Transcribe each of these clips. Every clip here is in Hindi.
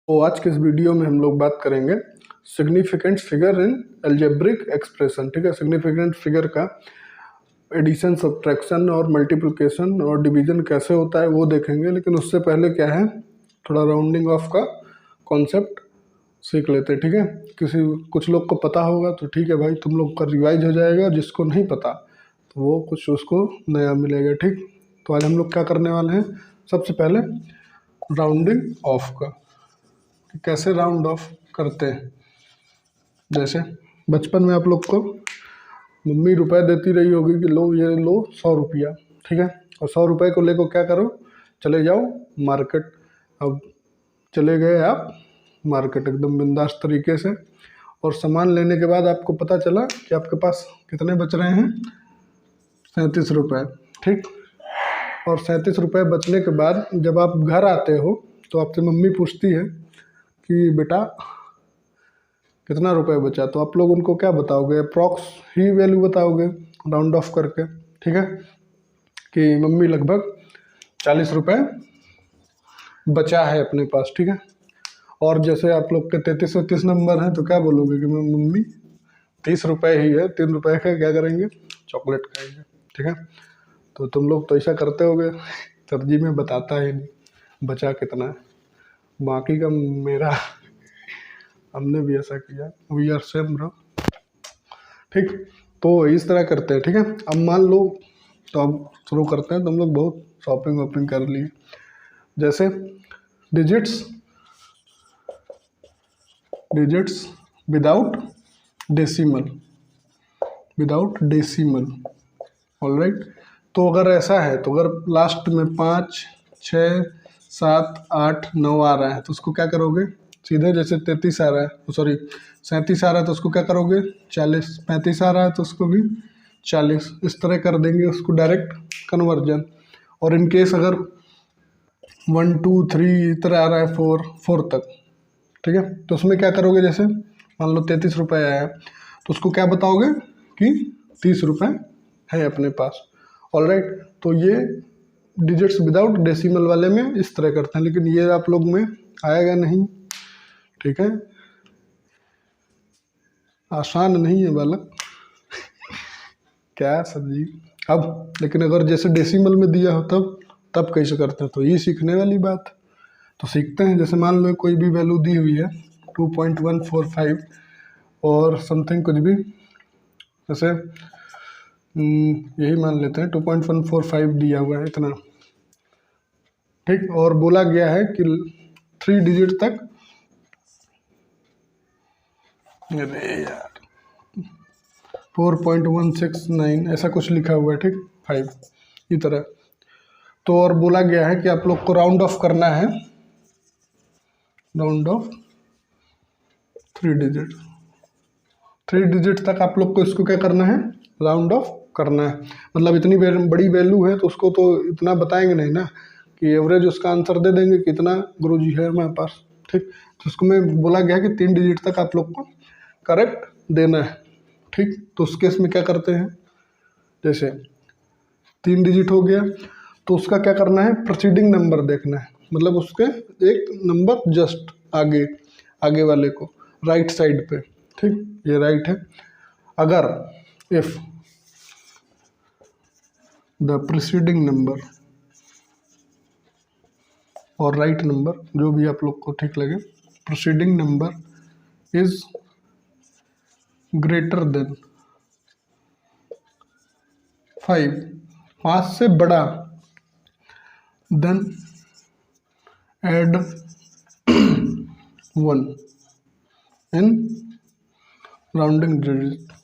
तो आज के इस वीडियो में हम लोग बात करेंगे सिग्निफिकेंट फिगर इन अलजेब्रिक एक्सप्रेशन। ठीक है, सिग्निफिकेंट फिगर का एडिशन, सब्ट्रैक्शन और मल्टीप्लिकेशन और डिवीजन कैसे होता है वो देखेंगे। लेकिन उससे पहले क्या है, थोड़ा राउंडिंग ऑफ का कॉन्सेप्ट सीख लेते हैं। ठीक है, कुछ लोग को पता होगा तो ठीक है भाई, तुम लोग का रिवाइज हो जाएगा। जिसको नहीं पता तो वो कुछ उसको नया मिलेगा। ठीक, तो आज हम लोग क्या करने वाले हैं, सबसे पहले राउंडिंग ऑफ का, कैसे राउंड ऑफ करते हैं। जैसे बचपन में आप लोग को मम्मी रुपए देती रही होगी कि लो ये लो 100 रुपया, ठीक है, और 100 रुपये को लेकर क्या करो, चले जाओ मार्केट। अब चले गए आप मार्केट एकदम बिंदास तरीके से, और सामान लेने के बाद आपको पता चला कि आपके पास कितने बच रहे हैं, 37 रुपये। ठीक, और 37 रुपये बचने के बाद जब आप घर आते हो तो आपसे मम्मी पूछती है कि बेटा कितना रुपए बचा, तो आप लोग उनको क्या बताओगे, अप्रॉक्स ही वैल्यू बताओगे राउंड ऑफ करके। ठीक है, कि मम्मी लगभग 40 रुपये बचा है अपने पास। ठीक है, और जैसे आप लोग के 33-33 नंबर हैं तो क्या बोलोगे कि मम्मी 30 रुपये ही है, 3 रुपये का क्या करेंगे, चॉकलेट खाएंगे। ठीक है, तो तुम लोग तो ऐसा करते होगे, सब्जी में बताता ही नहीं बचा कितना है, बाकी का मेरा हमने भी ऐसा किया, वी आर सेम ब्रो। ठीक, तो इस तरह करते हैं। ठीक है, अब मान लो, तो अब शुरू करते हैं। तुम लोग बहुत शॉपिंग वॉपिंग कर ली। जैसे डिजिट्स विदाउट डेसिमल, ऑलराइट। तो अगर ऐसा है, तो अगर लास्ट में 5, 6, 7, 8, 9 आ रहा है तो उसको क्या करोगे, सीधे जैसे 33 आ रहा है, सॉरी 37 आ रहा है तो उसको क्या करोगे 40, 35 आ रहा है तो उसको भी 40, इस तरह कर देंगे उसको डायरेक्ट कन्वर्जन। और इन केस अगर 1, 2, 3 इधर आ रहा है 4 तक, ठीक है, तो उसमें क्या करोगे, जैसे मान लो 33 रुपये आया है तो उसको क्या बताओगे कि 30 रुपये है अपने पास। ऑलराइट, तो ये डिजिट्स विदाउट डेसिमल वाले में इस तरह करते हैं, लेकिन ये आप लोग में आएगा नहीं। ठीक है, आसान नहीं है बालक क्या सब्जी। अब लेकिन अगर जैसे डेसिमल में दिया हो तब कैसे करते हैं, तो ये सीखने वाली बात। तो सीखते हैं। जैसे मान लो कोई भी वैल्यू दी हुई है 2.145 और समथिंग कुछ भी, जैसे यही मान लेते हैं 2.145 दिया हुआ है इतना। ठीक, और बोला गया है कि 3 डिजिट तक, अरे यार 4.169 ऐसा कुछ लिखा हुआ है। ठीक, 5 इस तरह। तो और बोला गया है कि आप लोग को राउंड ऑफ करना है, राउंड ऑफ 3 डिजिट तक आप लोग को इसको क्या करना है, राउंड ऑफ करना है। मतलब इतनी बड़ी वैल्यू है तो उसको तो इतना बताएंगे नहीं ना कि एवरेज उसका आंसर दे देंगे कितना गुरुजी है हमारे पास। ठीक, तो उसको में बोला गया कि 3 डिजिट तक आप लोग को करेक्ट देना है। ठीक, तो उस केस में क्या करते हैं, जैसे 3 डिजिट हो गया तो उसका क्या करना है, प्रोसीडिंग नंबर देखना है, मतलब उसके एक नंबर जस्ट आगे वाले को, राइट साइड पे। ठीक, ये राइट है। अगर इफ द प्रीसीडिंग नंबर और राइट नंबर, जो भी आप लोग को ठीक लगे, preceding number is greater than 5 से बड़ा, देन ऐड 1 इन राउंडिंग डिजिट।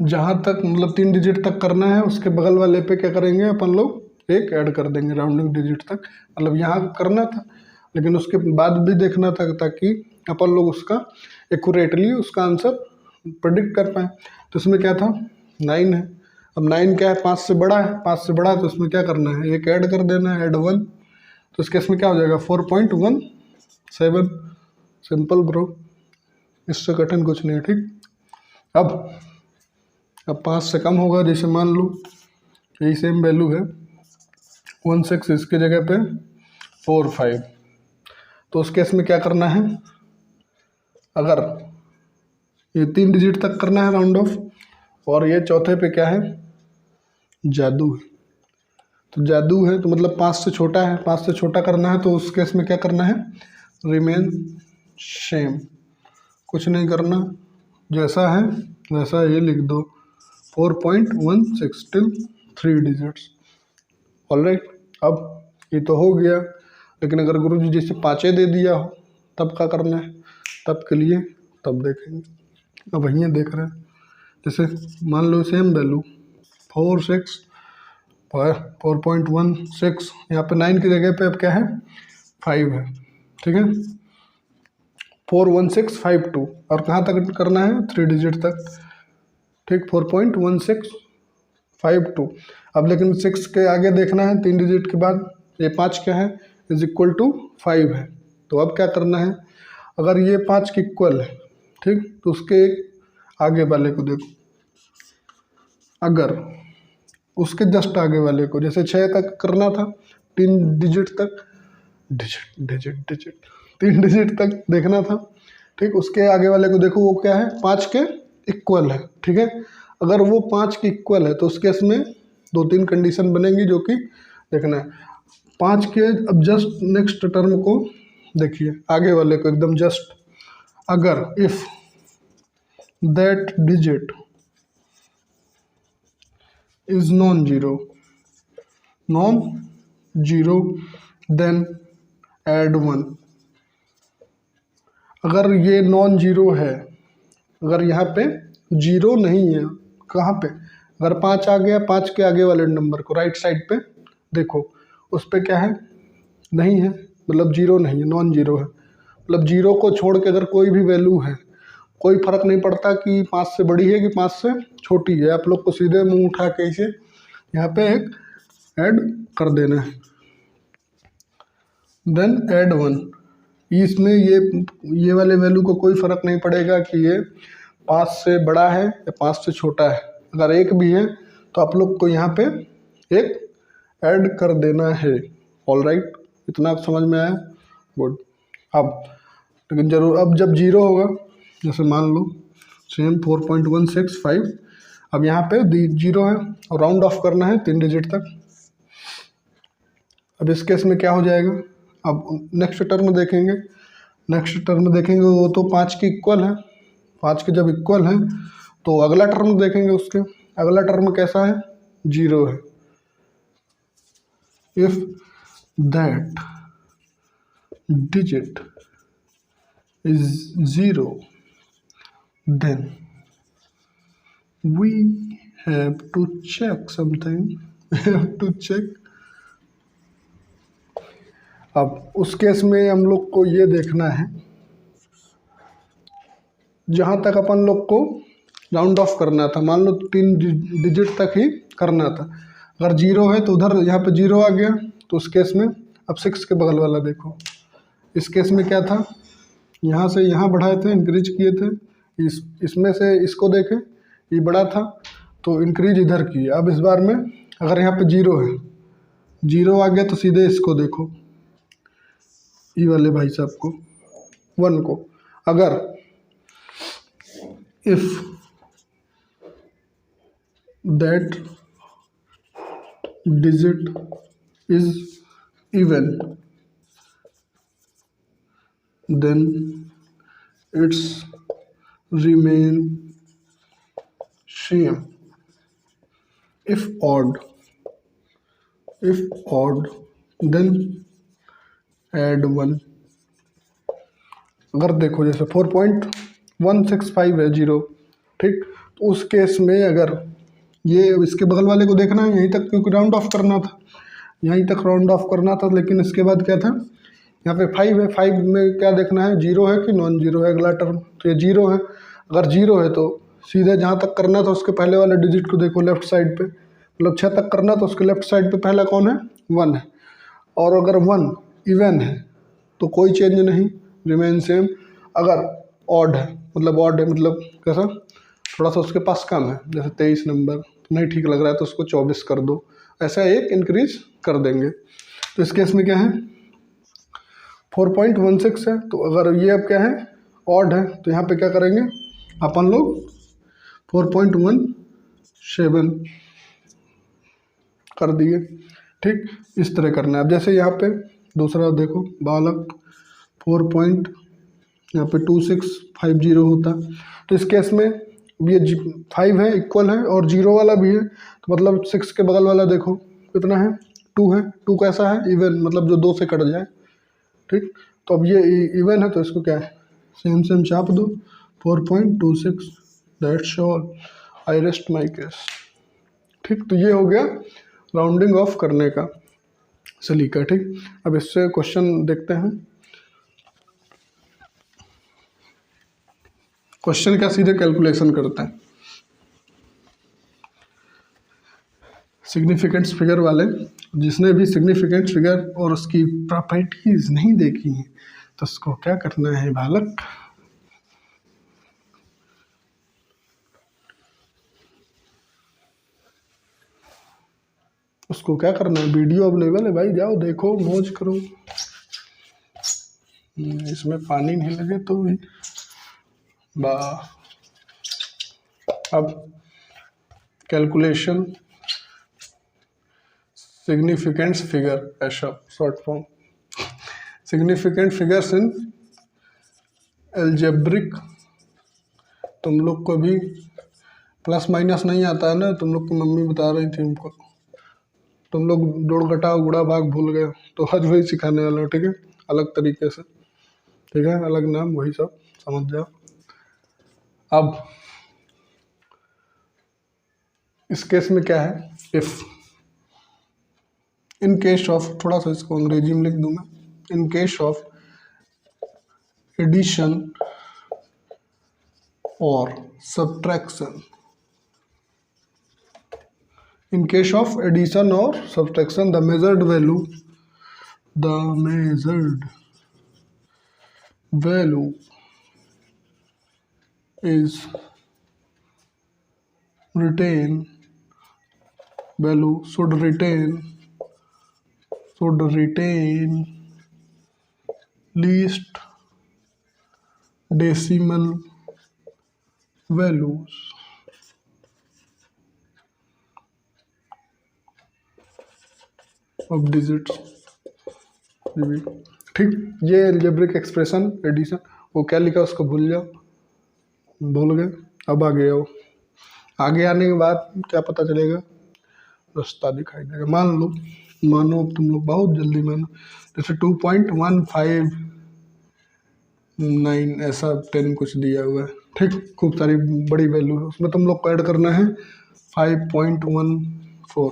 जहाँ तक मतलब 3 डिजिट तक करना है, उसके बगल वाले पे क्या करेंगे अपन लोग, एक ऐड कर देंगे राउंडिंग डिजिट तक। मतलब यहाँ करना था लेकिन उसके बाद भी देखना था ताकि अपन लोग उसका एक्यूरेटली उसका आंसर प्रेडिक्ट कर पाए। तो इसमें क्या था, 9 है। अब 9 क्या है, 5 से बड़ा है, 5 से बड़ा है तो उसमें क्या करना है, एक ऐड कर देना है, ऐड 1। तो इस केस में क्या हो जाएगा, 4.17। सिंपल ब्रो, इससे कठिन कुछ नहीं है। ठीक, अब 5 से कम होगा, जैसे मान लो यही सेम वैल्यू है 16 इसके जगह पे 4 5। तो उस केस में क्या करना है, अगर ये 3 डिजिट तक करना है राउंड ऑफ, और ये चौथे पे क्या है, जादू है। तो जादू है तो मतलब 5 से छोटा है, 5 से छोटा करना है, तो उस केस में क्या करना है, रिमेन सेम, कुछ नहीं करना, जैसा है वैसा ये लिख दो, 4.16 टिल 3 डिजिट्स। ऑलराइट, अब ये तो हो गया, लेकिन अगर गुरुजी जैसे 5 दे दिया हो तब क्या करना है, तब के लिए तब देखेंगे। अब वहीं देख रहे हैं, जैसे मान लो सेम वैल्यू 4.16, यहाँ पे 9 की जगह पे अब क्या है, 5 है, ठीक है, 41652, और कहाँ तक करना है, 3 डिजिट तक, ठीक, 4.1652। अब लेकिन 6 के आगे देखना है, 3 डिजिट के बाद ये 5 क्या है, इज इक्वल टू 5 है। तो अब क्या करना है, अगर ये 5 के इक्वल है, ठीक, तो उसके एक आगे वाले को देखो, अगर उसके जस्ट आगे वाले को, जैसे 6 तक करना था, 3 डिजिट तक, डिजिट 3 डिजिट तक देखना था, ठीक, उसके आगे वाले को देखो, वो क्या है, 5 के इक्वल है, ठीक है। अगर वो 5 के इक्वल है तो उस केस में 2-3 कंडीशन बनेंगी, जो कि देखना है। 5 के अब जस्ट नेक्स्ट टर्म को देखिए, आगे वाले को एकदम जस्ट, अगर if that digit is non zero then add 1। अगर ये नॉन जीरो है, अगर यहाँ पे जीरो नहीं है, कहाँ पे, अगर 5 आ गया, 5 के आगे वाले नंबर को राइट साइड पे देखो, उस पे क्या है, नहीं है, मतलब जीरो नहीं है, नॉन जीरो है। मतलब जीरो को छोड़ के अगर कोई भी वैल्यू है, कोई फर्क नहीं पड़ता कि 5 से बड़ी है कि 5 से छोटी है, आप लोग को सीधे मुंह उठा के इसे यहाँ पे एक ऐड कर देना है, देन ऐड 1। इसमें ये वाले वैल्यू को कोई फर्क नहीं पड़ेगा कि ये 5 से बड़ा है या 5 से छोटा है, अगर एक भी है तो आप लोग को यहाँ पे एक ऐड कर देना है। ऑलराइट, इतना आप समझ में आया, गुड। अब लेकिन जरूर, अब जब जीरो होगा, जैसे मान लो सेम 4.165, अब यहाँ पे जीरो है और राउंड ऑफ करना है 3 डिजिट तक। अब इस केस में क्या हो जाएगा, अब नेक्स्ट टर्म देखेंगे, वो तो 5 के इक्वल है, 5 के जब इक्वल है तो अगला टर्म देखेंगे, उसके अगला टर्म कैसा है, जीरो है। If that digit is zero then we have to check something, अब उस केस में हम लोग को ये देखना है, जहाँ तक अपन लोग को राउंड ऑफ करना था, मान लो 3 डिजिट तक ही करना था, अगर जीरो है तो उधर यहाँ पे जीरो आ गया, तो उस केस में अब 6 के बगल वाला देखो, इस केस में क्या था, यहाँ से यहाँ बढ़ाए थे, इंक्रीज किए थे, इसमें से इसको देखें, ये बड़ा था तो इंक्रीज इधर किए। अब इस बार में अगर यहाँ पे जीरो है, जीरो आ गया तो सीधे इसको देखो, ये वाले भाई साहब को, 1 को, अगर if that digit is even then it's remain same, if odd then add 1। अगर देखो जैसे 4.165 है जीरो, ठीक, तो उस केस में अगर ये इसके बगल वाले को देखना है, यहीं तक, क्योंकि राउंड ऑफ करना था, यहीं तक राउंड ऑफ करना था, लेकिन इसके बाद क्या था, यहाँ पे 5 है, 5 में क्या देखना है, जीरो है कि नॉन जीरो है अगला टर्म, तो ये जीरो है, अगर जीरो है तो सीधे जहाँ तक करना था उसके पहले वाले डिजिट को देखो लेफ्ट साइड पे, मतलब 6 तक करना तो उसके लेफ्ट साइड पे पहला कौन है, 1 है, और अगर 1 इवन है तो कोई चेंज नहीं, रिमेन सेम। अगर ऑड है मतलब कैसा, थोड़ा सा उसके पास कम है, जैसे 23 नंबर नहीं ठीक लग रहा है तो उसको 24 कर दो, ऐसा एक इंक्रीज कर देंगे। तो इस केस में क्या है 4.16 है, तो अगर ये अब क्या है ऑड है तो यहाँ पे क्या करेंगे अपन लोग 4.17 कर दिए। ठीक, इस तरह करना है। अब जैसे यहाँ पे दूसरा देखो बालक 4.2650 होता, तो इस केस में ये 5 है इक्वल है और 0 वाला भी है, तो मतलब 6 के बगल वाला देखो कितना है 2 है। 2 कैसा है इवन, मतलब जो 2 से कट जाए। ठीक, तो अब ये इवन है तो इसको क्या है सेम चाप दो 4.26, that's all, I rest my case. ठीक, तो ये हो गया राउंडिंग ऑफ करने का सलीका। ठीक, अब इससे क्वेश्चन देखते हैं। क्वेश्चन क्या सीधे कैलकुलेशन करते हैं। सिग्निफिकेंस फिगर वाले, जिसने भी सिग्निफिकेंट फिगर और उसकी प्रॉपर्टीज नहीं देखी हैं तो उसको क्या करना है बालक, उसको क्या करना है, वीडियो अवेलेबल है भाई, जाओ देखो मौज करो। इसमें पानी नहीं लगे तो भी अब कैलकुलेशन सिग्निफिकेंस फिगर, ऐसा short form, significant figures in algebraic. तुम लोग को भी प्लस माइनस नहीं आता है ना, तुम लोग की मम्मी बता रही थी हमको, तुम लोग जोड़ घटाव गुणा भाग भूल गए, तो आज वही सिखाने वाला हूँ। ठीक है, अलग तरीके से, ठीक है, अलग नाम, वही सब समझ जाओ। अब इस केस में क्या है, इफ इन केस ऑफ, थोड़ा सा इसको अंग्रेजी में लिख दूं मैं, इन केस ऑफ एडिशन और subtraction, in case of addition or subtraction the measured value is should retain least decimal values of digits। ठीक, ये एल्जेब्रिक एक्सप्रेशन एडिशन, वो क्या लिखा उसको भूल जाओ, भूल गए। अब आगे आओ, आगे आने के बाद क्या पता चलेगा, रास्ता दिखाई देगा। मानो अब तुम लोग बहुत जल्दी मानो, जैसे 2.159 ऐसा 10 कुछ दिया हुआ है। ठीक, खूब सारी बड़ी वैल्यू है, उसमें तुम लोग को ऐड करना है 5.14।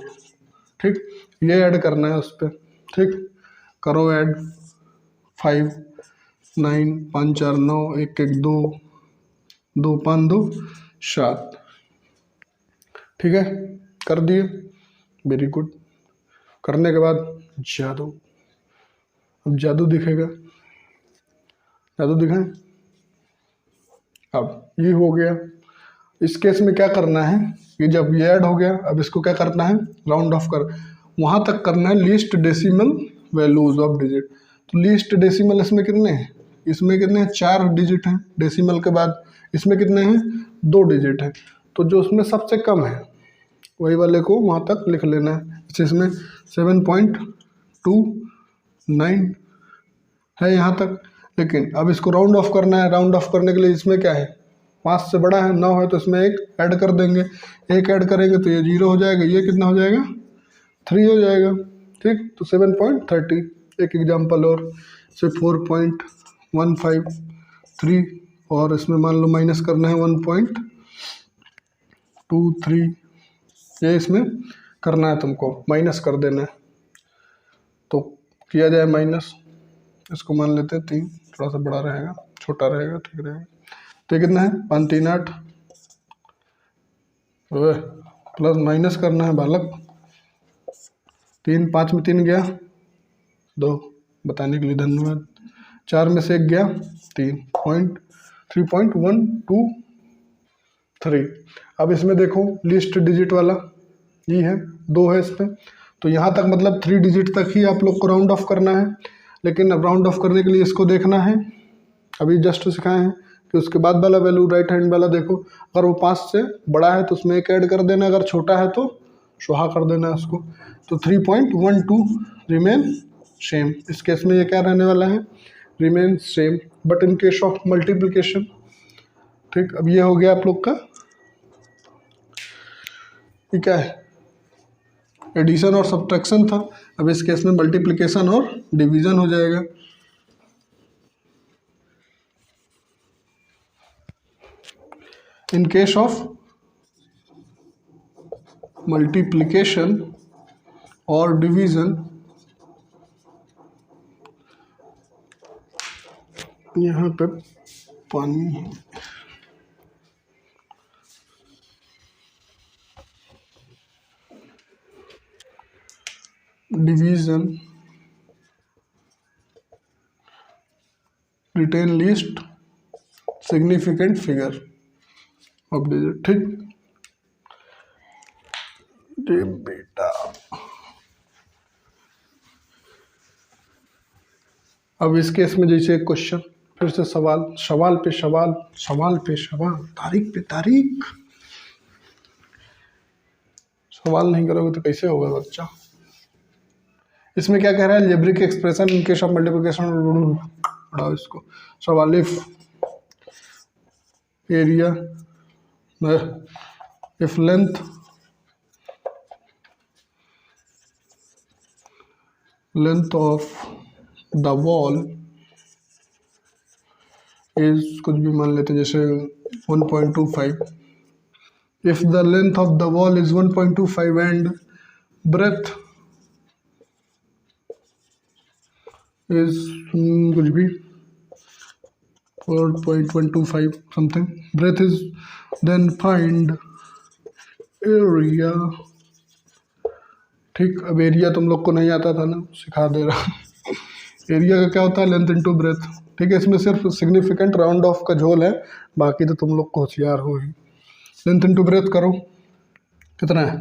ठीक, ये ऐड करना है उस पर। ठीक, करो ऐड 5 9 5 4 9 1 1 2 2 5 2 7। ठीक है, कर दिए, वेरी गुड। करने के बाद जादू, अब जादू दिखेगा, जादू दिखाएं। अब ये हो गया, इस केस में क्या करना है, ये जब ये ऐड हो गया, अब इसको क्या करना है राउंड ऑफ कर, वहाँ तक करना है least decimal values of digit. तो लीस्ट डेसिमल इसमें कितने हैं, इसमें कितने हैं 4 डिजिट हैं, डेसिमल के बाद इसमें कितने हैं 2 डिजिट हैं, तो जो उसमें सबसे कम है वही वाले को वहाँ तक लिख लेना है। इसमें 7.29 है यहाँ तक, लेकिन अब इसको राउंड ऑफ करना है। राउंड ऑफ करने के लिए इसमें क्या है 5 से बड़ा है 9 है, तो इसमें एक ऐड कर देंगे, एक ऐड करेंगे तो ये 0 हो जाएगा, ये कितना हो जाएगा 3 हो जाएगा। ठीक, तो 7.30, एक एग्जाम्पल और से 4.153, और इसमें मान लो माइनस करना है 1.23, ये इसमें करना है तुमको, माइनस कर देना है। तो किया जाए माइनस, इसको मान लेते हैं 3, थोड़ा सा बड़ा रहेगा, छोटा रहेगा, ठीक रहेगा। तो कितना है 5 3 8, प्लस माइनस करना है बालक, 3 5 में 3 गया 2, बताने के लिए धन्यवाद। 4 में से 1 गया 3.123। अब इसमें देखो लिस्ट डिजिट वाला ये है 2 है इसमें, तो यहाँ तक मतलब 3 डिजिट तक ही आप लोग को राउंड ऑफ करना है। लेकिन अब राउंड ऑफ करने के लिए इसको देखना है, अभी जस्ट सिखाए हैं कि उसके बाद वाला वैल्यू राइट हैंड वाला देखो, अगर वो 5 से बड़ा है तो उसमें 1 ऐड कर देना, अगर छोटा है तो सुहा कर देना उसको। तो 3.12 रिमेन सेम, इस केस में ये क्या रहने वाला है, remain same. But in case of multiplication, ठीक, अब ये हो गया आप लोग का, ये क्या है, एडिशन और सब्ट्रैक्शन था। अब इस केस में मल्टीप्लिकेशन और डिवीजन हो जाएगा। इन केस ऑफ मल्टीप्लिकेशन और डिवीजन, यहाँ पे पानी है, division retain least significant figure of digit, ठीक। ये बेटा अब इस केस में जैसे एक क्वेश्चन, फिर से सवाल, सवाल पे सवाल, सवाल पे सवाल, तारीख पे तारीख। सवाल नहीं करोगे तो कैसे होगा बच्चा। इसमें क्या कह रहा है, algebraic expression in case of multiplication, पढ़ाओ इसको। सवाल if area, if length of the wall is, कुछ भी मान लेते हैं जैसे 1.25, if the length of the wall is 1.25 and breadth is कुछ भी 4.125 something, breadth is, then find area, ठीक। अब एरिया तुम लोग को नहीं आता था ना, सिखा दे रहा। एरिया का क्या होता है, लेंथ इनटू ब्रेथ, ठीक है। इसमें सिर्फ सिग्निफिकेंट राउंड ऑफ का झोल है, बाकी तो तुम लोग को होशियार हो ही। लेंथ इनटू ब्रेथ करो, कितना है,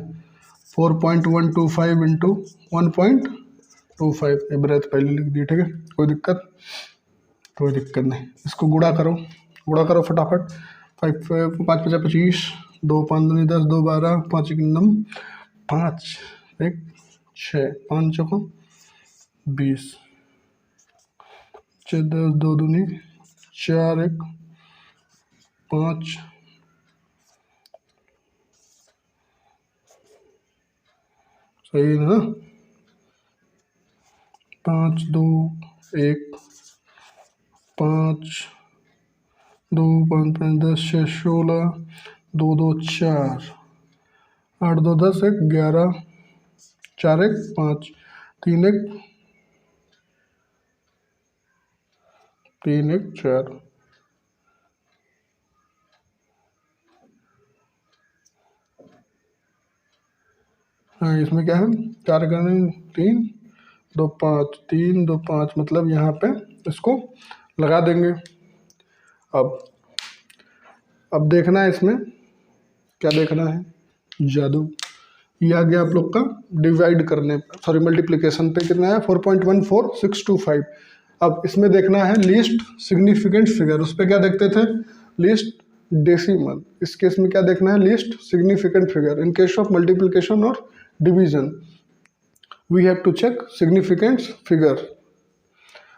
4.125 इंटू 1.25, ये ब्रेथ पहले लिख दी, ठीक है, कोई दिक्कत, कोई दिक्कत नहीं। इसको गुणा करो, गुणा करो फटाफट, 5 5 5 25, 2 5 2 10, 2 12, 5 1 9, 5 1 6, 5 चौको 20, 10 2 दूनी 4 1 5, सही है ना, 5 2 1 5 2 5 5 10 6 16, 2 2 4, 8 2 10 1 11, 4 1 5, 3 1 3 1 4, हाँ इसमें क्या है, 4 करने 3 2 5, 3 2 5, मतलब यहाँ पे इसको लगा देंगे। अब देखना है इसमें क्या देखना है, जादू। ये आ गया आप लोग का डिवाइड करने, सॉरी मल्टीप्लिकेशन पे कितना है, 4.14625। अब इसमें देखना है लीस्ट सिग्निफिकेंट फिगर, उस पर क्या देखते थे, लिस्ट डेसिमल। इस केस में क्या देखना है, list significant figure. In case of multiplication और division we have to check significant figure.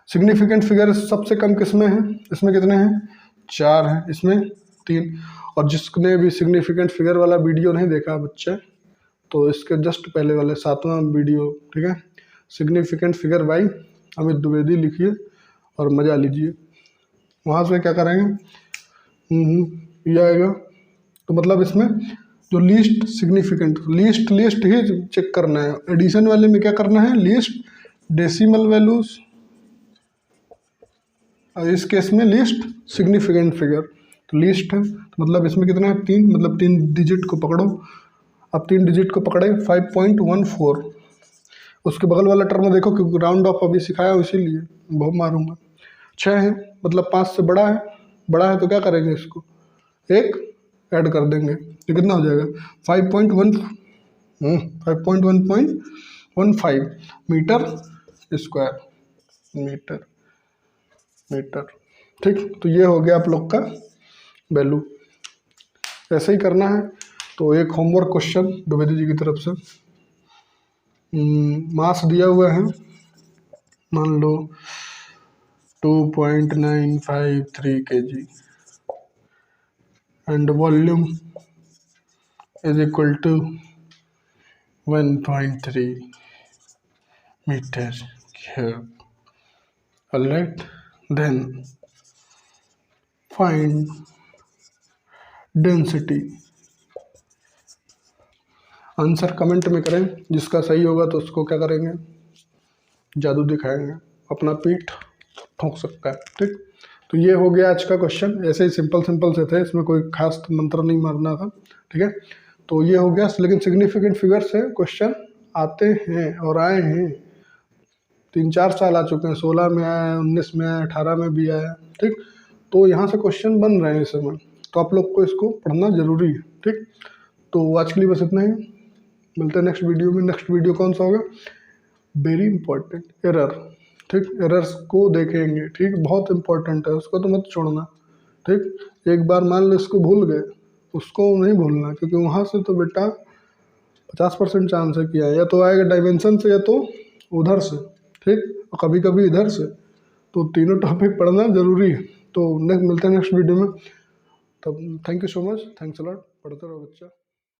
Significant figure सबसे कम किसमें है, इसमें कितने हैं, 4 हैं, इसमें 3। और जिसने भी सिग्निफिकेंट फिगर वाला वीडियो नहीं देखा बच्चे, तो इसके जस्ट पहले वाले 7वां वीडियो, ठीक है, significant figure by Amit Dwivedi लिखिए और मज़ा लीजिए। वहाँ से क्या करेंगे, ये आएगा। तो मतलब इसमें जो लीस्ट सिग्निफिकेंट, लिस्ट ही चेक करना है। एडिशन वाले में क्या करना है, लिस्ट डेसिमल वैल्यूज, और इस केस में लिस्ट सिग्निफिकेंट फिगर। तो लिस्ट है तो मतलब इसमें कितना है, 3, मतलब 3 डिजिट को पकड़ो। अब 3 डिजिट को पकड़े 5.14, उसके बगल वाला टर्म देखो क्योंकि राउंड ऑफ अभी सिखाया इसीलिए बहुत मारूंगा। 6 है मतलब 5 से बड़ा है, बड़ा है तो क्या करेंगे, इसको 1 ऐड कर देंगे, तो कितना हो जाएगा 5.1 15 मीटर स्क्वायर, मीटर। ठीक, तो ये हो गया आप लोग का वैल्यू। ऐसे ही करना है। तो एक होमवर्क क्वेश्चन द्विवेदी जी की तरफ से, मास दिया हुआ है, मान लो 2.953 kg and volume is equal to 1.3 metre cube. Alright, then find density. Answer comment में करें, जिसका सही होगा तो उसको क्या करेंगे, जादू दिखाएंगे, अपना पीठ ठोक सकता है। ठीक, तो ये हो गया आज का क्वेश्चन। ऐसे ही सिंपल से थे, इसमें कोई खास मंत्र नहीं मारना था। ठीक है, तो ये हो गया। लेकिन सिग्निफिकेंट फिगर से क्वेश्चन आते हैं और आए हैं, 3-4 साल आ चुके हैं, 16 में आया, 19 में आया, 18 में भी आया। ठीक, तो यहाँ से क्वेश्चन बन रहे हैं इस समय, तो आप लोग को इसको पढ़ना जरूरी है। ठीक, तो आज के लिए बस इतना ही, मिलते हैं नेक्स्ट वीडियो में। नेक्स्ट वीडियो कौन सा होगा, वेरी इंपॉर्टेंट, एरर। ठीक, एरर्स को देखेंगे। ठीक, बहुत इंपॉर्टेंट है, उसको तो मत छोड़ना। ठीक, एक बार मान लो इसको भूल गए, उसको नहीं भूलना, क्योंकि वहाँ से तो बेटा 50% चांस है कि या तो आएगा डायमेंशन से या तो उधर से। ठीक, कभी कभी इधर से, तो तीनों टॉपिक पढ़ना जरूरी है। तो नेक्स्ट मिलते हैं नेक्स्ट वीडियो में। तब thank you so much, thanks a lot, पढ़ते रहो बच्चा।